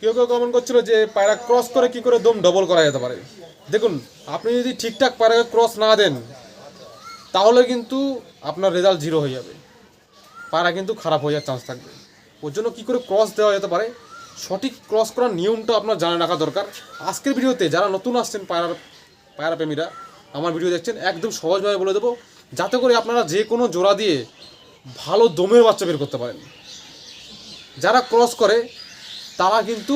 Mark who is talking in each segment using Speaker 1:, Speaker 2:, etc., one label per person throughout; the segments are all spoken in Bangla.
Speaker 1: কেউ কেউ কমেন্ট করছিল যে পায়রা ক্রস করে কি করে দম ডবল করা যেতে পারে। দেখুন, আপনি যদি ঠিকঠাক পায়রাকে ক্রস না দেন তাহলে কিন্তু আপনার রেজাল্ট জিরো হয়ে যাবে, পায়রা কিন্তু খারাপ হয়ে যাওয়ার চান্স থাকবে। ওর জন্য কী করে ক্রস দেওয়া যেতে পারে, সঠিক ক্রস করার নিয়মটা আপনার জানা রাখা দরকার। আজকের ভিডিওতে যারা নতুন আসছেন পায়রা প্রেমীরা আমার ভিডিও দেখছেন, একদম সহজভাবে বলে দেবো, যাতে করে আপনারা যে কোনো জোড়া দিয়ে ভালো দমের বাচ্চা বের করতে পারেন। যারা ক্রস করে তারা কিন্তু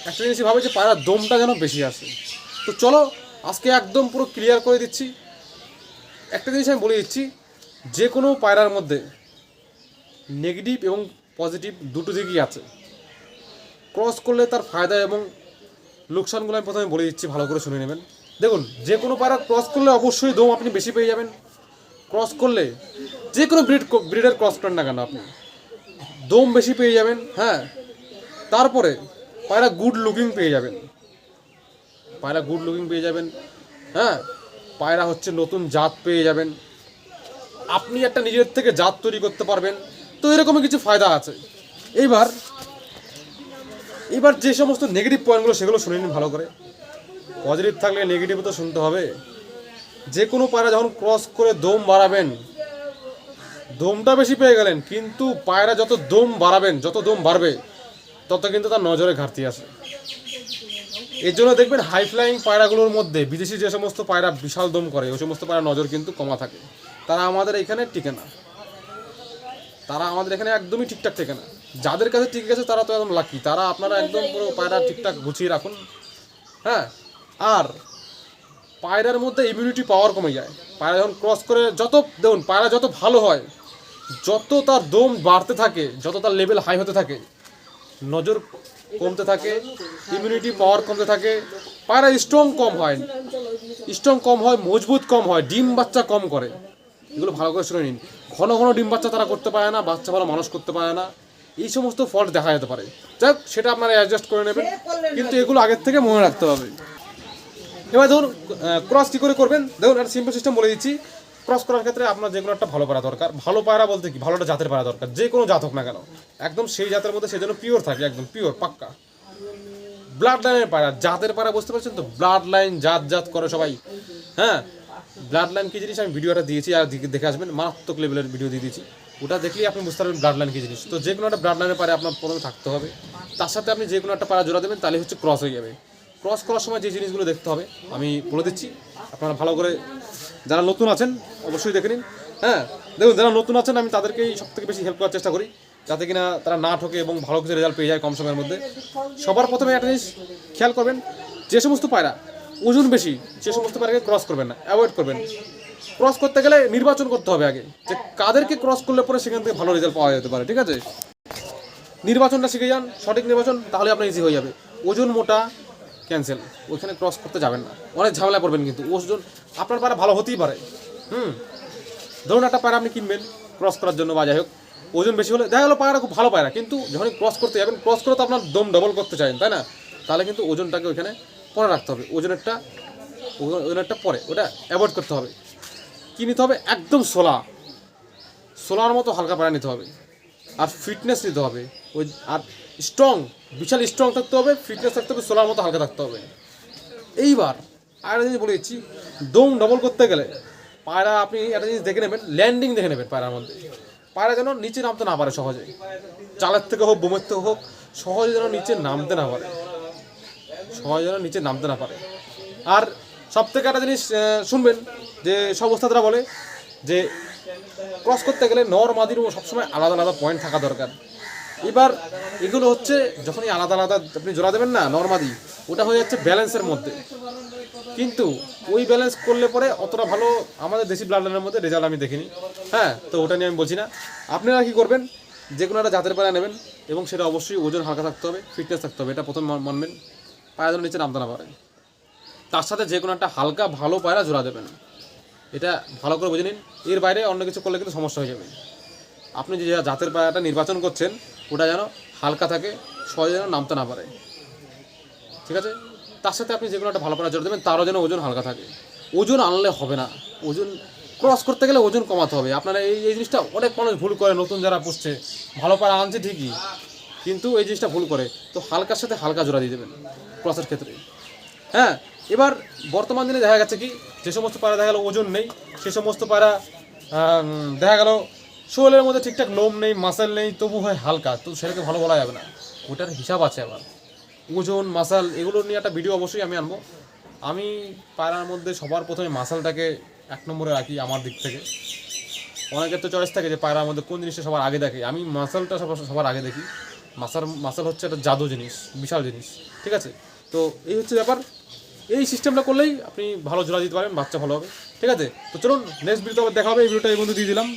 Speaker 1: একটা জিনিসই ভাবে যে পায়রার দমটা যেন বেশি আসে। তো চলো আজকে একদম পুরো ক্লিয়ার করে দিচ্ছি। একটা জিনিস আমি বলে দিচ্ছি, যে কোনো পায়রার মধ্যে নেগেটিভ এবং পজিটিভ দুটো দিকই আছে। ক্রস করলে তার ফায়দা এবং লোকসানগুলো আমি প্রথমে বলে দিচ্ছি, ভালো করে শুনে নেবেন। দেখুন, যে কোনো পায়রা ক্রস করলে অবশ্যই দম আপনি বেশি পেয়ে যাবেন। ক্রস করলে যে কোনো ব্রিডের ক্রস করেন না কেন আপনি দম বেশি পেয়ে যাবেন। হ্যাঁ, তারপরে পায়রা গুড লুকিং পেয়ে যাবেন, হ্যাঁ, পায়রা হচ্ছে নতুন জাত পেয়ে যাবেন, আপনি একটা নিজের থেকে জাত তৈরি করতে পারবেন। তো এরকমই কিছু ফায়দা আছে। এইবার যে সমস্ত নেগেটিভ পয়েন্টগুলো সেগুলো শুনে নিন ভালো করে। পজিটিভ থাকলে নেগেটিভ তো শুনতে হবে। যে কোনো পায়রা যখন ক্রস করে দম বাড়াবেন, দমটা বেশি পেয়ে গেলেন, কিন্তু পায়রা যত দম বাড়াবেন, যত দম বাড়বে তত কিন্তু তার নজরে ঘাটতি আসে। এর জন্য দেখবেন হাই ফ্লাইং পায়রাগুলোর মধ্যে বিদেশি যে সমস্ত পায়রা বিশাল দম করে ওই সমস্ত পায়রা নজর কিন্তু কমা থাকে। তারা আমাদের এখানে টিকে না, তারা আমাদের এখানে একদমই ঠিকঠাক টেকে না। যাদের কাছে টিকে গেছে তারা তো একদম লাকি, তারা আপনারা একদম পুরো পায়রা ঠিকঠাক গুছিয়ে রাখুন। হ্যাঁ, আর পায়রার মধ্যে ইমিউনিটি পাওয়ার কমে যায়। পায়রা যখন ক্রস করে দেখুন পায়রা যত ভালো হয়, যত তার দম বাড়তে থাকে, যত তার লেভেল হাই হতে থাকে, নজর কমতে থাকে, ইমিউনিটি পাওয়ার কমতে থাকে, পায়রা স্ট্রং কম হয়, মজবুত কম হয়, ডিম বাচ্চা কম করে। এগুলো ভালো করে শুনে নিন। ঘন ঘন ডিম বাচ্চা তারা করতে পারে না, বাচ্চা ভালো মানুষ করতে পারে না, এই সমস্ত ফল্ট দেখা যেতে পারে। যাই হোক, সেটা আপনারা অ্যাডজাস্ট করে নেবেন, কিন্তু এগুলো আগের থেকে মনে রাখতে হবে। এবার ধরুন ক্রস কী করে করবেন, দেখুন একটা সিম্পল সিস্টেম বলে দিচ্ছি। ক্রস করার ক্ষেত্রে আপনার যে কোনো একটা ভালো পায়রা দরকার। ভালো পায়রা বলতে কি, ভালো একটা জাতের পায়রা দরকার, যে কোনো জাত হোক না কেন, একদম সেই জাতের মধ্যে সে যেন পিওর থাকে, একদম পিওর পাক্কা ব্লাড লাইনের পায়রা। জাতের পায়রা বুঝতে পারছেন তো, ব্লাড লাইন জাত করে সবাই। হ্যাঁ, ব্লাড লাইন কী জিনিস আমি ভিডিওটা দিয়েছি, আর দেখে আসবেন, মারাত্মক লেভেলের ভিডিও দিয়ে দিয়েছি, ওটা দেখলেই আপনি বুঝতে পারবেন ব্লাড লাইন কী জিনিস। তো যে কোনো একটা ব্লাড লাইনের পায়রা আপনার প্রথমে থাকতে হবে, তার সাথে আপনি যে কোনো একটা পায়রা জোড়া দেবেন, তাহলে হচ্ছে ক্রস হয়ে যাবে। ক্রস করার সময় যে জিনিসগুলো দেখতে হবে আমি বলে দিচ্ছি, আপনারা ভালো করে, যারা নতুন আছেন অবশ্যই দেখে নিন। হ্যাঁ, দেখুন যারা নতুন আছেন আমি তাদেরকেই সবথেকে বেশি হেল্প করার চেষ্টা করি, যাতে কিনা তারা না ঠকে এবং ভালো কিছু রেজাল্ট পেয়ে যায় কম সময়ের মধ্যে। সবার প্রথমে একটা জিনিস খেয়াল করবেন, যে সমস্ত পায়রা ওজন বেশি সে সমস্ত পায়রাকে ক্রস করবেন না, অ্যাভয়েড করবেন। ক্রস করতে গেলে নির্বাচন করতে হবে আগে, যে কাদেরকে ক্রস করলে পরে সেখান থেকে ভালো রেজাল্ট পাওয়া যেতে পারে। ঠিক আছে, নির্বাচনটা শিখে যান, সঠিক নির্বাচন, তাহলে আপনার ইজি হয়ে যাবে। ওজন মোটা ক্যান্সেল, ওইখানে ক্রস করতে যাবেন না, অনেক ঝামেলা পড়বেন। কিন্তু ওজন আপনার পায়রা ভালো হতেই পারে। ধরুন একটা পায়রা আপনি কিনবেন ক্রস করার জন্য বা যাই হোক, ওজন বেশি হলে দেখা গেলো পায়রা খুব ভালো পায়রা, কিন্তু যখন ক্রস করতে যাবেন, ক্রস করে তো আপনার দম ডবল করতে চান, তাই না? তাহলে কিন্তু ওজনটাকে ওইখানে পরে রাখতে হবে, ওজনেরটা পরে, ওটা অ্যাভয়েড করতে হবে। কী নিতে হবে, একদম সোলার মতো হালকা পায়রা নিতে হবে, আর ফিটনেস নিতে হবে। আর বিশাল স্ট্রং থাকতে হবে, ফিটনেস থাকতে হবে, সোলার মতো হালকা থাকতে হবে। এইবার আরেকটা জিনিস বলে দিচ্ছি, দম ডবল করতে গেলে পায়রা আপনি একটা জিনিস দেখে নেবেন, ল্যান্ডিং দেখে নেবেন পায়রার মধ্যে। পায়রা যেন নিচে নামতে না পারে সহজে, চালের থেকে হোক বোমের থেকে হোক, সহজে যেন নিচে নামতে না পারে। আর সব থেকে একটা জিনিস শুনবেন, যে সব ওস্তাদরা বলে যে ক্রস করতে গেলে নর মাদির সবসময় আলাদা আলাদা পয়েন্ট থাকা দরকার। এবার এগুলো হচ্ছে যখনই আলাদা আলাদা আপনি জোড়া দেবেন না নরমাদি, ওটা হয়ে যাচ্ছে ব্যালেন্সের মধ্যে, কিন্তু ওই ব্যালেন্স করলে পরে অতটা ভালো আমাদের দেশি ব্লাড লাইনের মধ্যে রেজাল্ট আমি দেখিনি। হ্যাঁ, তো ওটা নিয়ে আমি বলছি না। আপনারা কী করবেন, যে কোনো একটা জাতের পায়রা নেবেন এবং সেটা অবশ্যই ওজন হালকা থাকতে হবে, ফিটনেস থাকতে হবে, এটা প্রথমে মানবেন। পায়রা যেন নিচে নামতে না পারে, তার সাথে যে কোনো একটা হালকা ভালো পায়রা জোড়া দেবেন, এটা ভালো করে বুঝে নিন। এর বাইরে অন্য কিছু করলে কিন্তু সমস্যা হয়ে যাবে। আপনি যে জাতের পায়রাটা নির্বাচন করছেন ওটা যেন হালকা থাকে, সহজে যেন নামতে না পারে। ঠিক আছে, তার সাথে আপনি যে কোনো একটা ভালো পায়রা জোড়া দেবেন, তারও যেন ওজন হালকা থাকে। ওজন আনলে হবে না, ওজন ক্রস করতে গেলে ওজন কমাতে হবে। আপনারা এই জিনিসটা অনেক মানুষ ভুল করে, নতুন যারা পুষছে ভালো পায়রা আনছে ঠিকই, কিন্তু এই জিনিসটা ভুল করে, তো হালকার সাথে হালকা জোড়া দিয়ে দেবেন ক্রসের ক্ষেত্রে। হ্যাঁ, এবার বর্তমান দিনে দেখা গেছে কি, যে সমস্ত পায়রা দেখা গেলো ওজন নেই, সে সমস্ত পায়রা দেখা গেল শোলের মধ্যে ঠিকঠাক লোম নেই, মাসেল নেই, তবু হয় হালকা, তো সেটাকে ভালো বলা যাবে না, ওটার হিসাব আছে। আবার ওজন মাসাল এগুলো নিয়ে একটা ভিডিও অবশ্যই আমি আনবো। আমি পায়রার মধ্যে সবার প্রথমে মাসালটাকে 1 নম্বরে রাখি আমার দিক থেকে। অনেকের তো চয়েস থাকে যে পায়রার মধ্যে কোন জিনিসটা সবার আগে দেখে, আমি মাসালটা সবার আগে দেখি। মাসাল হচ্ছে একটা জাদু জিনিস, বিশাল জিনিস, ঠিক আছে? তো এই হচ্ছে ব্যাপার, এই সিস্টেমটা করলেই আপনি ভালো জোড়া দিতে পারেন, বাচ্চা ভালো হবে, ঠিক আছে? তো চলুন নেক্সট ভিডিওতে আবার দেখা হবে। এই ভিডিওটা এই বন্ধু দিয়ে দিলাম।